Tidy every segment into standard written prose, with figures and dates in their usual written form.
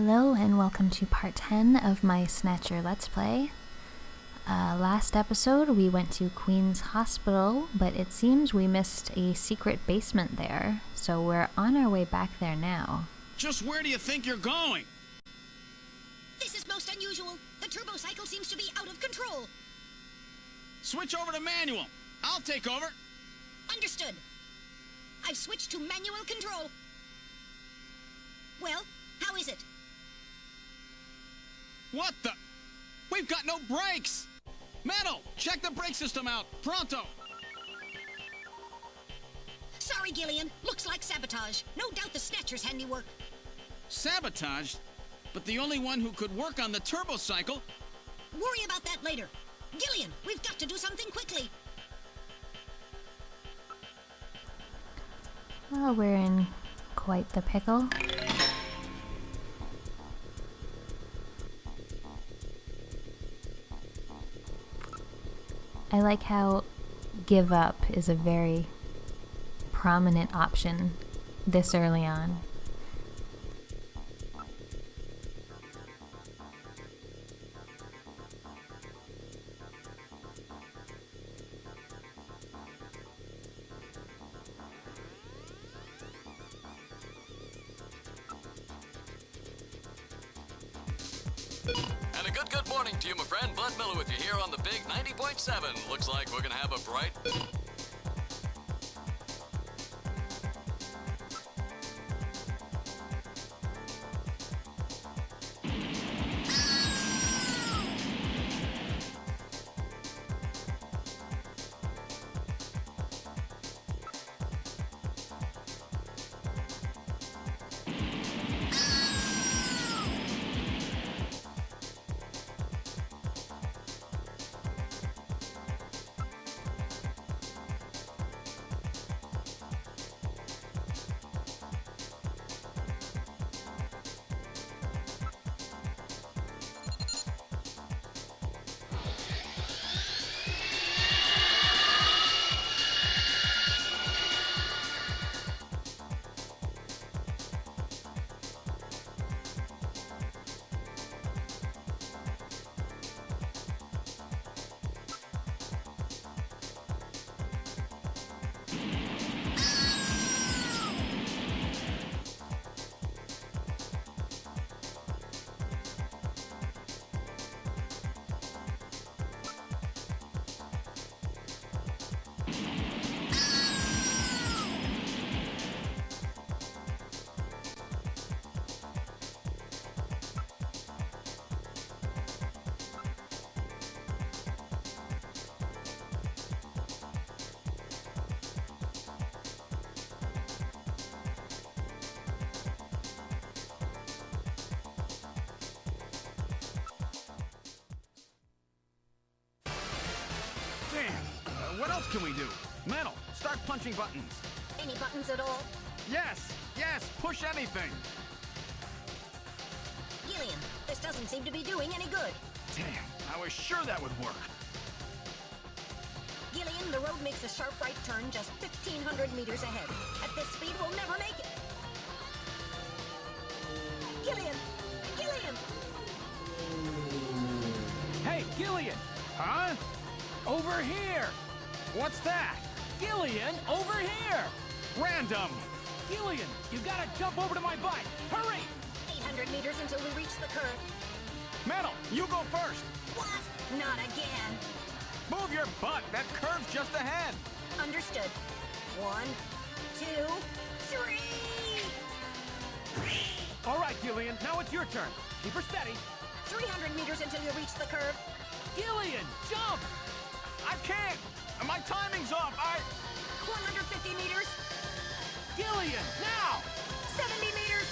Hello and welcome to part 10 of my Snatcher Let's Play. Last episode we went to Queen's Hospital, but it seems we missed a secret basement there, so we're on our way back there now. Just where do you think you're going? This is most unusual. The turbo cycle seems to be out of control. Switch over to manual. I'll take over. Understood. I've switched to manual control. Well, how is it? What the? We've got no brakes! Metal, check the brake system out. Pronto! Sorry, Gillian. Looks like sabotage. No doubt the Snatcher's handiwork. Sabotaged? But the only one who could work on the turbo cycle? Worry about that later. Gillian, we've got to do something quickly. Well, we're in quite the pickle. I like how give up is a very prominent option this early on. And a good morning to you, my friend. Bud Miller with you here on the big 90.7. Looks like we're gonna have a bright... Damn! What else can we do? Metal, start punching buttons. Any buttons at all? Yes! Yes! Push anything! Gillian, this doesn't seem to be doing any good. Damn! I was sure that would work. Gillian, the road makes a sharp right turn just 1,500 meters ahead. At this speed, we'll never make it. Gillian! Gillian! Hey, Gillian! Huh? Over here! What's that? Gillian, over here! Random! Gillian, you gotta jump over to my bike! Hurry! 800 meters until we reach the curve. Metal, you go first! What? Not again. Move your butt! That curve's just ahead! Understood. 1, 2, 3! All right, Gillian, now it's your turn. Keep her steady. 300 meters until you reach the curve. Gillian, jump! I can't! My timing's off! 150 meters. Gillian, now! 70 meters.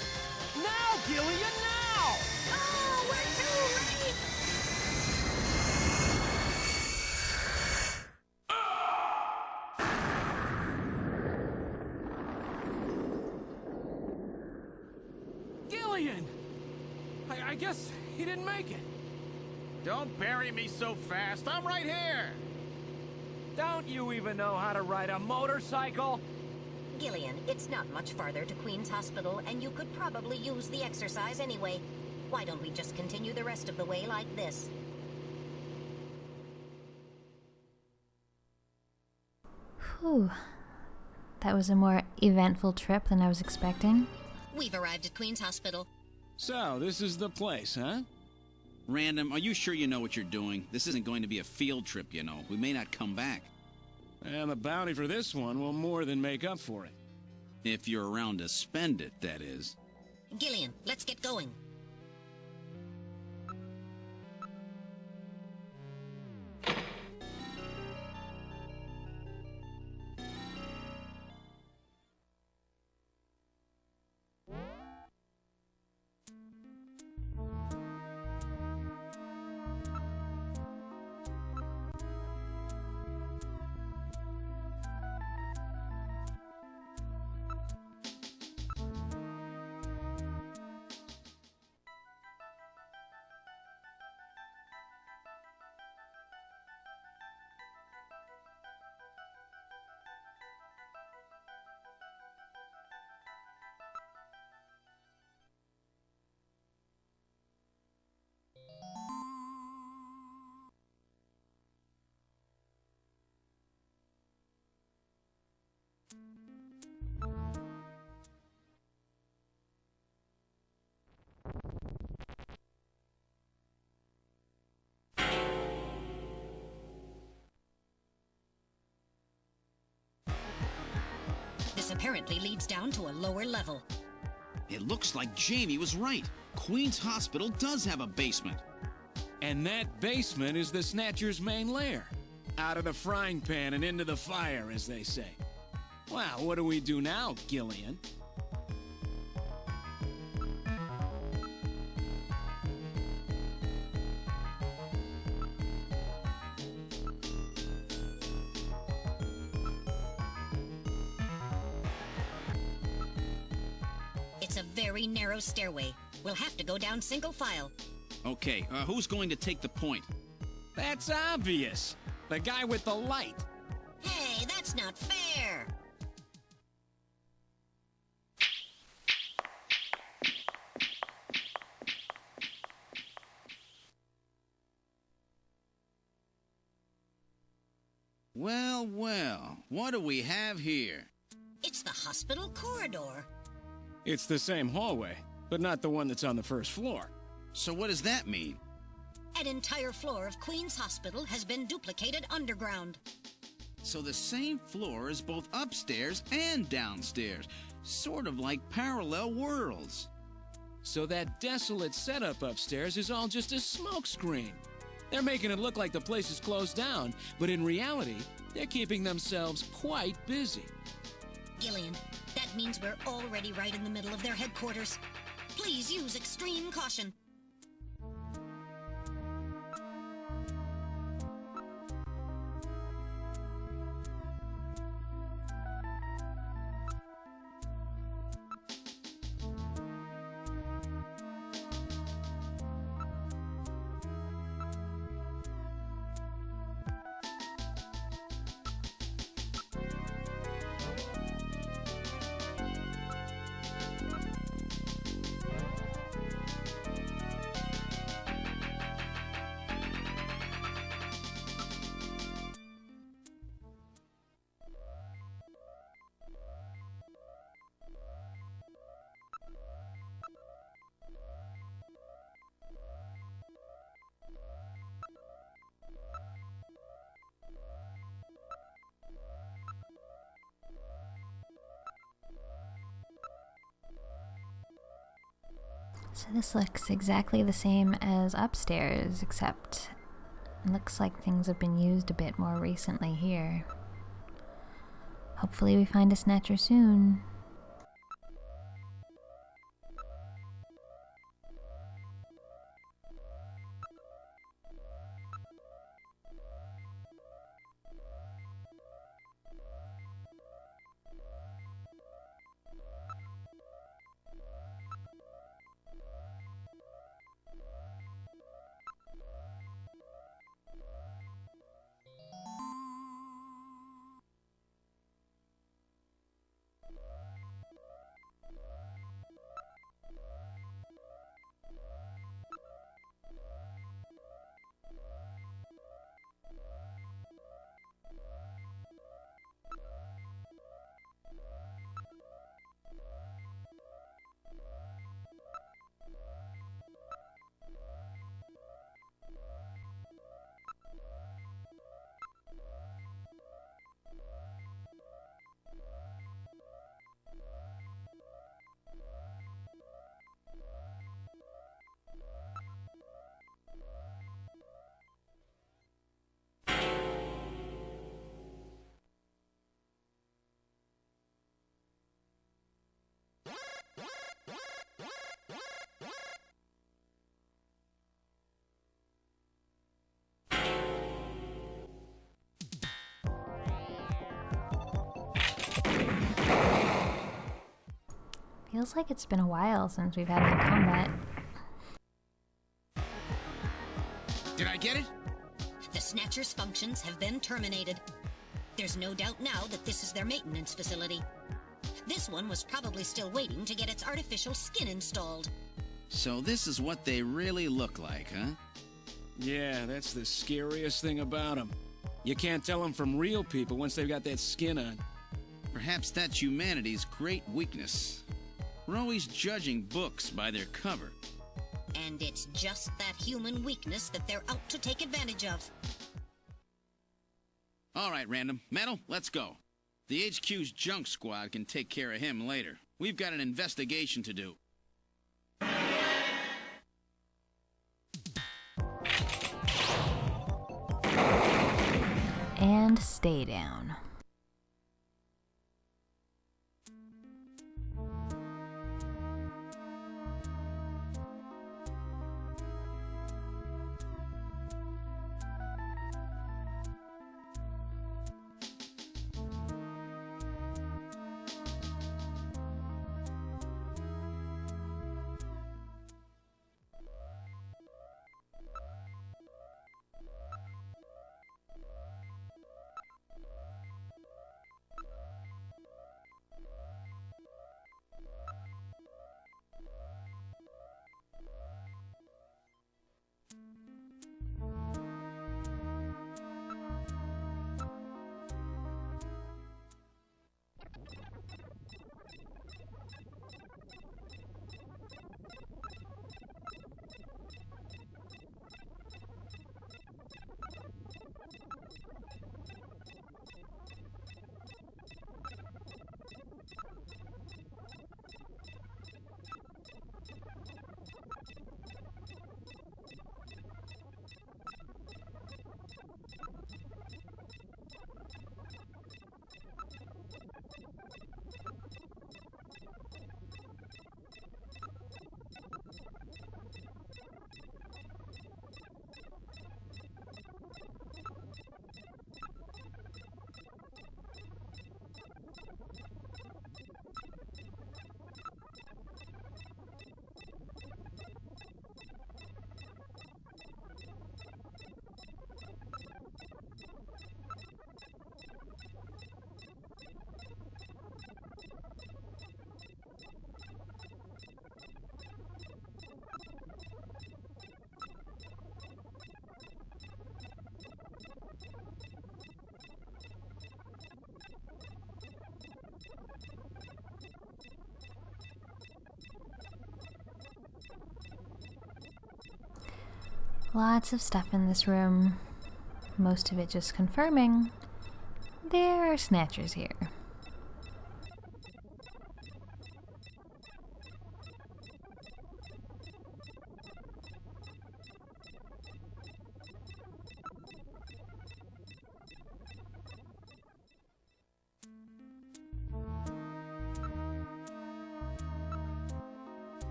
Now, Gillian, now! Oh, we're too late! Gillian! I guess he didn't make it. Don't bury me so fast. I'm right here. Don't you even know how to ride a motorcycle? Gillian, it's not much farther to Queen's Hospital, and you could probably use the exercise anyway. Why don't we just continue the rest of the way like this? Whew. That was a more eventful trip than I was expecting. We've arrived at Queen's Hospital. So, this is the place, huh? Random, are you sure you know what you're doing? This isn't going to be a field trip, you know. We may not come back. And the bounty for this one will more than make up for it. If you're around to spend it, that is. Gillian, let's get going. This apparently leads down to a lower level. It looks like Jamie was right. Queen's Hospital does have a basement. And that basement is the Snatcher's main lair. Out of the frying pan and into the fire, as they say. Well, what do we do now, Gillian? It's a very narrow stairway. We'll have to go down single file. Okay, who's going to take the point? That's obvious. The guy with the light. Hey, that's not fair! Well, well, what do we have here? It's the hospital corridor. It's the same hallway, but not the one that's on the first floor. So what does that mean? An entire floor of Queen's Hospital has been duplicated underground. So the same floor is both upstairs and downstairs, sort of like parallel worlds. So that desolate setup upstairs is all just a smokescreen. They're making it look like the place is closed down, but in reality, they're keeping themselves quite busy. Gillian, that means we're already right in the middle of their headquarters. Please use extreme caution. So this looks exactly the same as upstairs, except it looks like things have been used a bit more recently here. Hopefully we find a Snatcher soon. Feels like it's been a while since we've had any combat. Did I get it? The Snatchers' functions have been terminated. There's no doubt now that this is their maintenance facility. This one was probably still waiting to get its artificial skin installed. So this is what they really look like, huh? Yeah, that's the scariest thing about them. You can't tell them from real people once they've got that skin on. Perhaps that's humanity's great weakness. We're always judging books by their cover. And it's just that human weakness that they're out to take advantage of. All right, Random. Metal, let's go. The HQ's junk squad can take care of him later. We've got an investigation to do. And stay down. Lots of stuff in this room. Most of it just confirming there are Snatchers here.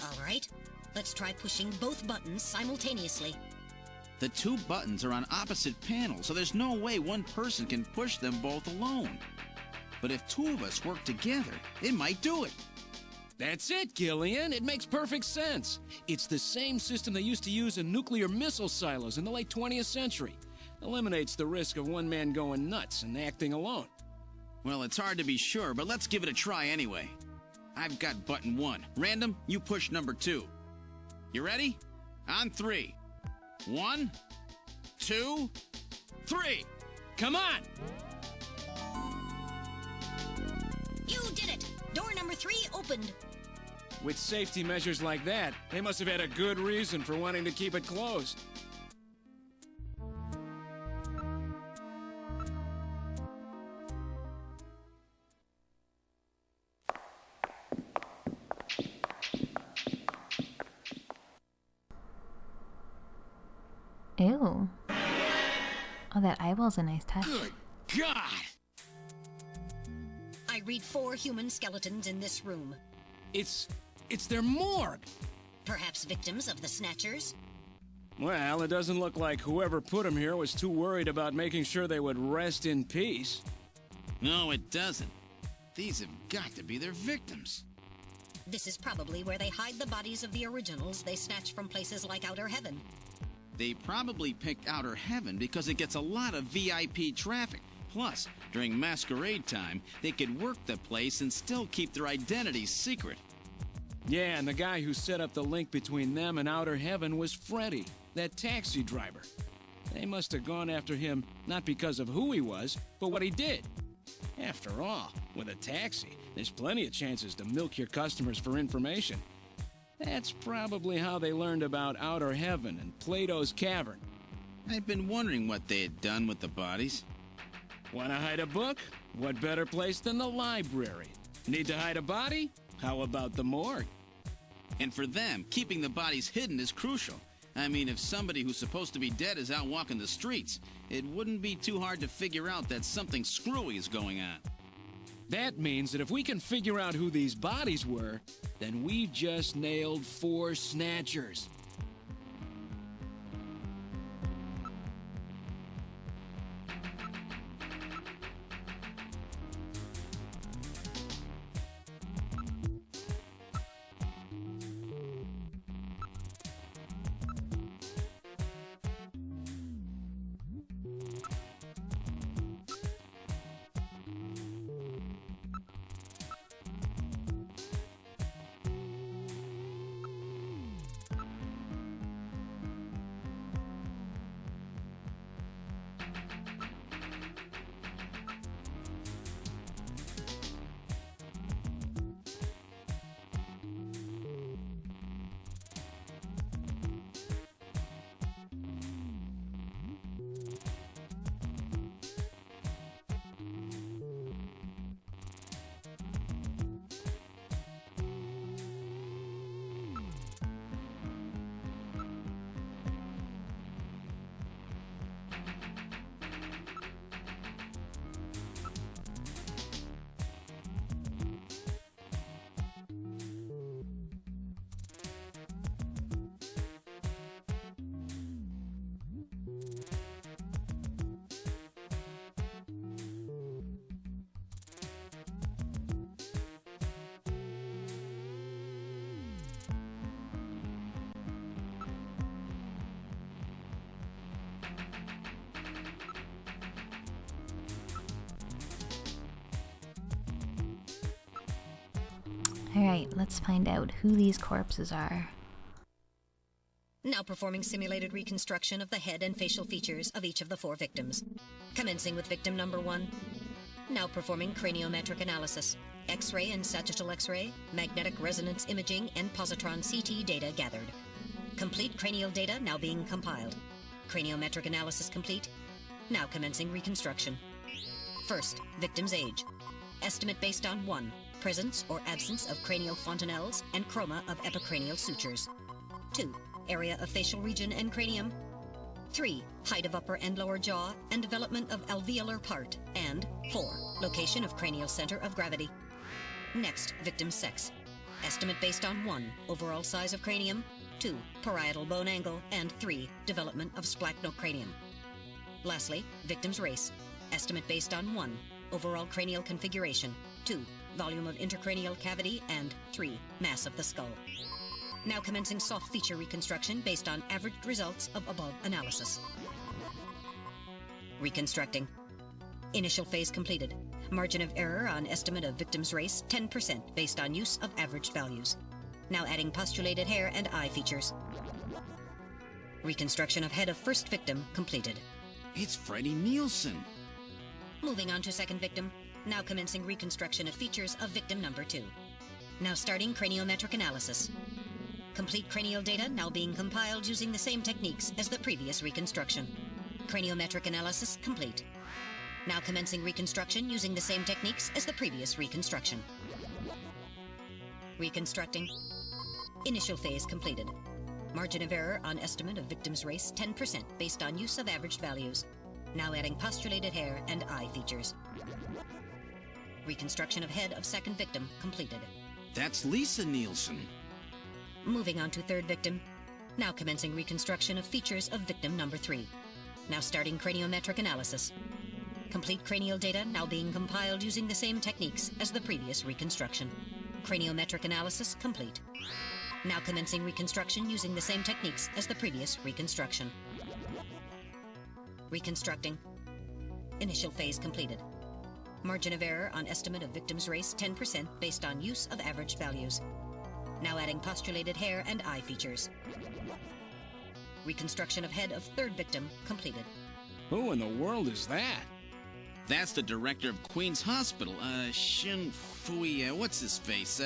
All right, let's try pushing both buttons simultaneously. The two buttons are on opposite panels, so there's no way one person can push them both alone. But if two of us work together, it might do it. That's it, Gillian. It makes perfect sense. It's the same system they used to use in nuclear missile silos in the late 20th century. Eliminates the risk of one man going nuts and acting alone. Well, it's hard to be sure, but let's give it a try anyway. I've got button 1. Random, you push number 2. You ready? On 3. 1, 2, 3. Come on! You did it! Door number 3 opened. With safety measures like that, they must have had a good reason for wanting to keep it closed. Ew. Oh, that eyeball's a nice touch. Good God! I read 4 human skeletons in this room. It's their morgue. Perhaps victims of the Snatchers? Well, it doesn't look like whoever put them here was too worried about making sure they would rest in peace. No, it doesn't. These have got to be their victims. This is probably where they hide the bodies of the originals they snatch from places like Outer Heaven. They probably picked Outer Heaven because it gets a lot of VIP traffic. Plus, during masquerade time, they could work the place and still keep their identities secret. Yeah, and the guy who set up the link between them and Outer Heaven was Freddy, that taxi driver. They must have gone after him not because of who he was, but what he did. After all, with a taxi, there's plenty of chances to milk your customers for information. That's probably how they learned about Outer Heaven and Plato's Cavern. I've been wondering what they had done with the bodies. Want to hide a book? What better place than the library? Need to hide a body? How about the morgue? And for them, keeping the bodies hidden is crucial. I mean, if somebody who's supposed to be dead is out walking the streets, it wouldn't be too hard to figure out that something screwy is going on. That means that if we can figure out who these bodies were, then we've just nailed 4 Snatchers. Alright, let's find out who these corpses are. Now performing simulated reconstruction of the head and facial features of each of the 4 victims. Commencing with victim number 1. Now performing craniometric analysis. X-ray and sagittal X-ray, magnetic resonance imaging, and positron CT data gathered. Complete cranial data now being compiled. Craniometric analysis complete. Now commencing reconstruction. First, victim's age. Estimate based on 1. Presence or absence of cranial fontanelles and chroma of epicranial sutures. 2. Area of facial region and cranium. 3. Height of upper and lower jaw and development of alveolar part. And 4. Location of cranial center of gravity. Next, victim's sex. Estimate based on 1. Overall size of cranium. 2. Parietal bone angle. And 3. Development of splachnocranium. Lastly, victim's race. Estimate based on 1. Overall cranial configuration. 2. Volume of intercranial cavity. And 3. Mass of the skull. Now commencing soft feature reconstruction based on averaged results of above analysis. Reconstructing. Initial phase completed. Margin of error on estimate of victim's race 10% based on use of averaged values. Now adding postulated hair and eye features. Reconstruction of head of first victim completed. It's Freddie Nielsen. Moving on to second victim. Now commencing reconstruction of features of victim number 2. Now starting craniometric analysis. Complete cranial data now being compiled using the same techniques as the previous reconstruction. Craniometric analysis complete. Now commencing reconstruction using the same techniques as the previous reconstruction. Reconstructing. Initial phase completed. Margin of error on estimate of victim's race 10% based on use of averaged values. Now adding postulated hair and eye features. Reconstruction of head of second victim completed. That's Lisa Nielsen. Moving on to third victim. Now commencing reconstruction of features of victim number 3. Now starting craniometric analysis. Complete cranial data now being compiled using the same techniques as the previous reconstruction. Craniometric analysis complete. Now commencing reconstruction using the same techniques as the previous reconstruction. Reconstructing. Initial phase completed. Margin of error on estimate of victim's race 10% based on use of averaged values. Now adding postulated hair and eye features. Reconstruction of head of third victim completed. Who in the world is that? That's the director of Queen's Hospital, Shin Fui, what's his face,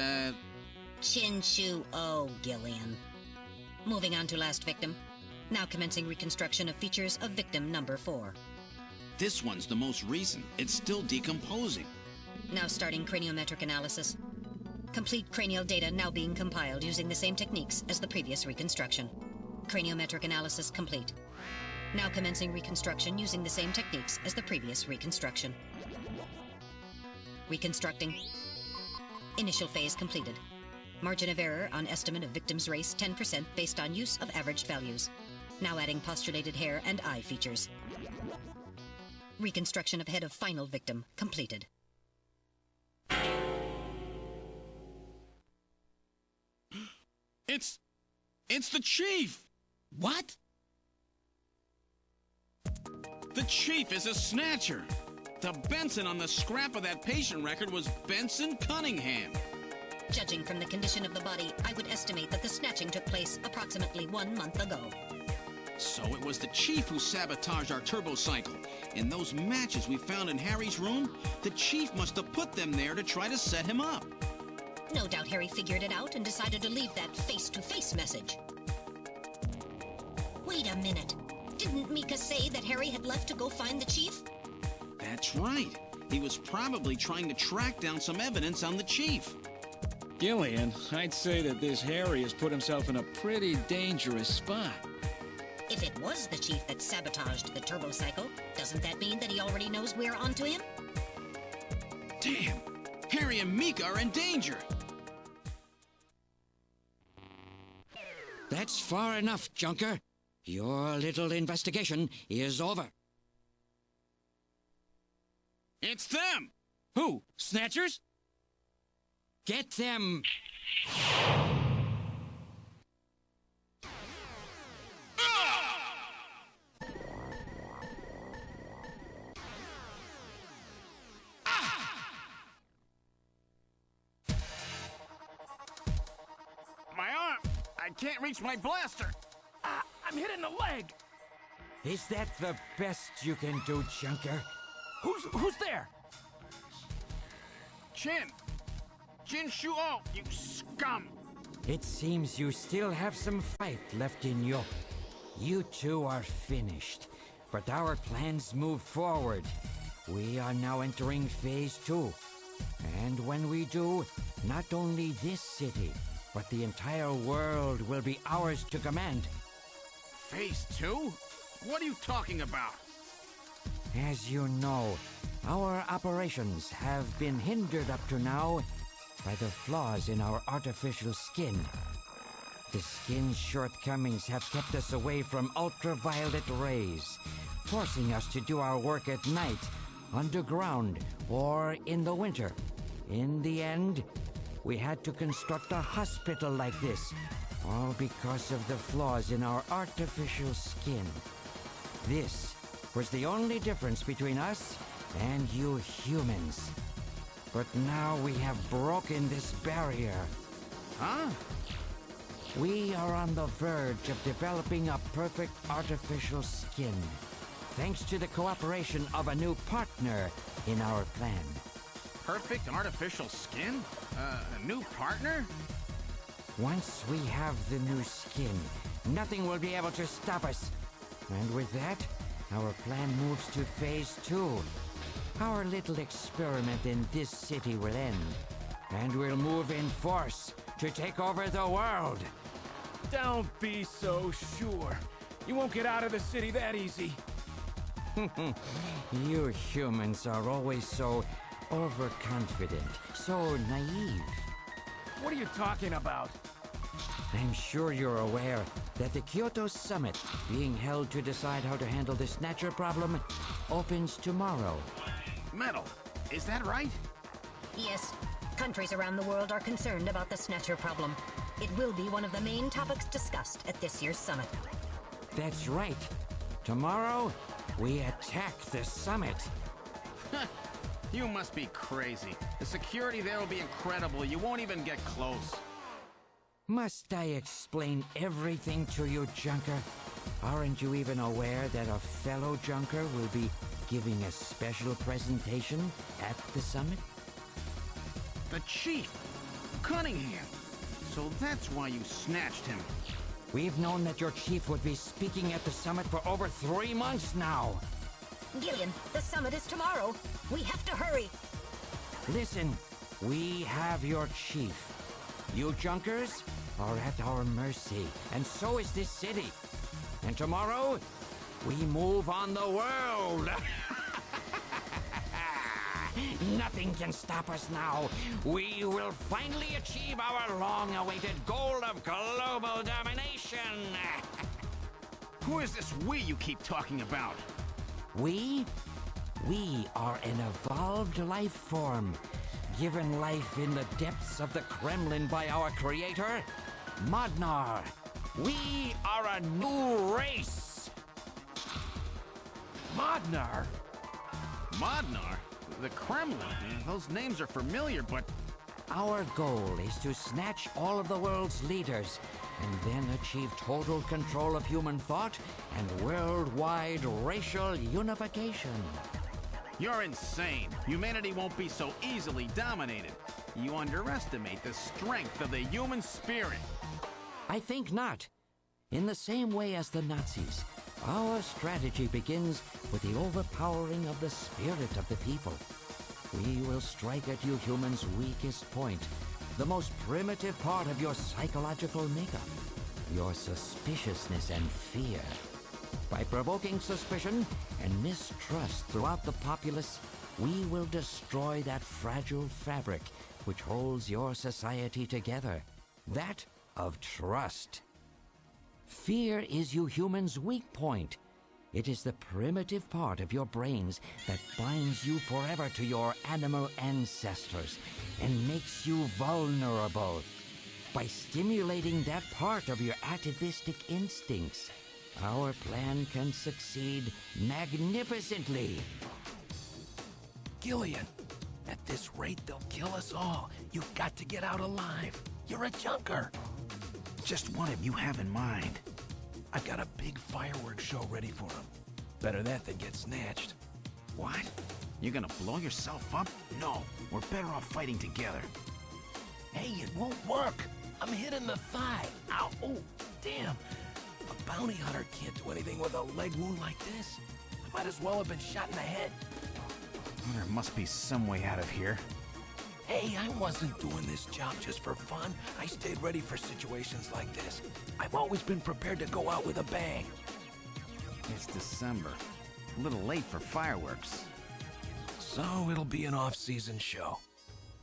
Chin Shu O, Gillian. Moving on to last victim. Now commencing reconstruction of features of victim number 4. This one's the most recent. It's still decomposing. Now starting craniometric analysis. Complete cranial data now being compiled using the same techniques as the previous reconstruction. Craniometric analysis complete. Now commencing reconstruction using the same techniques as the previous reconstruction. Reconstructing. Initial phase completed. Margin of error on estimate of victim's race 10% based on use of averaged values. Now adding postulated hair and eye features. Reconstruction of head of final victim completed. It's the Chief! What? The Chief is a Snatcher! The Benson on the scrap of that patient record was Benson Cunningham. Judging from the condition of the body, I would estimate that the snatching took place approximately 1 month ago. So it was the Chief who sabotaged our turbocycle. In those matches we found in Harry's room, the Chief must have put them there to try to set him up. No doubt Harry figured it out and decided to leave that face-to-face message. Wait a minute. Didn't Mika say that Harry had left to go find the Chief? That's right. He was probably trying to track down some evidence on the Chief. Gillian, I'd say that this Harry has put himself in a pretty dangerous spot. If it was the Chief that sabotaged the turbocycle, doesn't that mean that he already knows we're onto him? Damn! Harry and Mika are in danger! That's far enough, Junker. Your little investigation is over. It's them! Who? Snatchers? Get them! My arm! I can't reach my blaster! I'm hit in the leg! Is that the best you can do, Junker? Who's there? Jin Shuo, you scum! It seems you still have some fight left in you. You two are finished, but our plans move forward. We are now entering Phase 2. And when we do, not only this city, but the entire world will be ours to command. Phase 2? What are you talking about? As you know, our operations have been hindered up to now by the flaws in our artificial skin. The skin's shortcomings have kept us away from ultraviolet rays, forcing us to do our work at night, underground, or in the winter. In the end, we had to construct a hospital like this, all because of the flaws in our artificial skin. This was the only difference between us and you humans. But now we have broken this barrier. Huh? We are on the verge of developing a perfect artificial skin, thanks to the cooperation of a new partner in our plan. Perfect artificial skin? A new partner? Once we have the new skin, nothing will be able to stop us. And with that, our plan moves to Phase 2. Our little experiment in this city will end, and we'll move in force to take over the world. Don't be so sure. You won't get out of the city that easy. You humans are always so overconfident, so naive. What are you talking about? I'm sure you're aware that the Kyoto Summit, being held to decide how to handle the Snatcher problem, opens tomorrow. Metal, is that right? Yes. Countries around the world are concerned about the Snatcher problem. It will be one of the main topics discussed at this year's summit. That's right. Tomorrow, we attack the summit. You must be crazy. The security there will be incredible. You won't even get close. Must I explain everything to you, Junker? Aren't you even aware that a fellow Junker will be giving a special presentation at the summit? The Chief! Cunningham! So that's why you snatched him. We've known that your chief would be speaking at the summit for over 3 months now. Gillian, the summit is tomorrow. We have to hurry. Listen, we have your chief. You Junkers are at our mercy, and so is this city. And tomorrow, we move on the world. Nothing can stop us now. We will finally achieve our long-awaited goal of global domination. Who is this we you keep talking about? We are an evolved life form, given life in the depths of the Kremlin by our creator, Modnar. We are a new race. Modnar? Modnar? The Kremlin? Those names are familiar, but... Our goal is to snatch all of the world's leaders and then achieve total control of human thought and worldwide racial unification. You're insane. Humanity won't be so easily dominated. You underestimate the strength of the human spirit. I think not. In the same way as the Nazis, our strategy begins with the overpowering of the spirit of the people. We will strike at you humans' weakest point, the most primitive part of your psychological makeup, your suspiciousness and fear. By provoking suspicion and mistrust throughout the populace, we will destroy that fragile fabric which holds your society together, that of trust. Fear is you humans' weak point. It is the primitive part of your brains that binds you forever to your animal ancestors and makes you vulnerable. By stimulating that part of your atavistic instincts, our plan can succeed magnificently. Gillian, at this rate, they'll kill us all. You've got to get out alive. You're a junker. Just what have you have in mind? I've got a big fireworks show ready for them. Better that than get snatched. What? You're gonna blow yourself up? No, we're better off fighting together. Hey, it won't work. I'm hit in the thigh. Ow, oh, damn. A bounty hunter can't do anything with a leg wound like this. I might as well have been shot in the head. Well, there must be some way out of here. Hey, I wasn't doing this job just for fun. I stayed ready for situations like this. I've always been prepared to go out with a bang. It's December. A little late for fireworks. So it'll be an off-season show.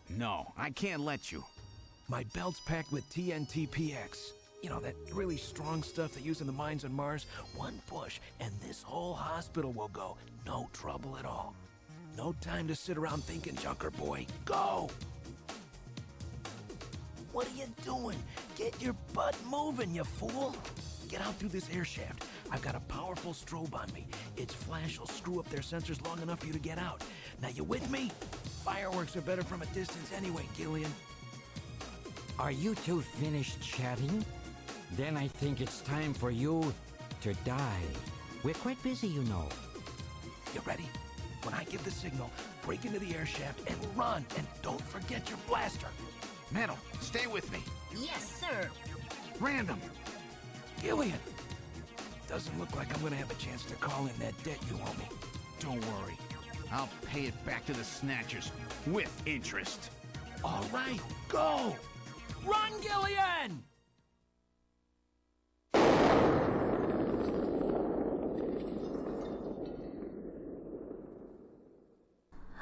No, I can't let you. My belt's packed with TNT-PX. You know, that really strong stuff they use in the mines on Mars. One push, and this whole hospital will go. No trouble at all. No time to sit around thinking, Junker boy. Go! What are you doing? Get your butt moving, you fool! Get out through this air shaft. I've got a powerful strobe on me. Its flash will screw up their sensors long enough for you to get out. Now, you with me? Fireworks are better from a distance anyway, Gillian. Are you two finished chatting? Then I think it's time for you to die. We're quite busy, you know. You ready? When I give the signal, break into the air shaft and run, and don't forget your blaster. Metal, stay with me. Yes, sir. Random. Gillian! Doesn't look like I'm gonna have a chance to call in that debt you owe me. Don't worry. I'll pay it back to the Snatchers with interest. All right, go! Run, Gillian!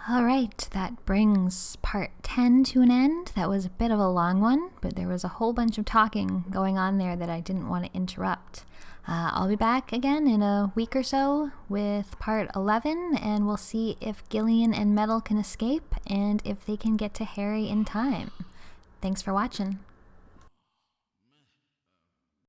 Alright, that brings part 10 to an end. That was a bit of a long one, but there was a whole bunch of talking going on there that I didn't want to interrupt. I'll be back again in a week or so with part 11, and we'll see if Gillian and Metal can escape and if they can get to Harry in time. Thanks for watching.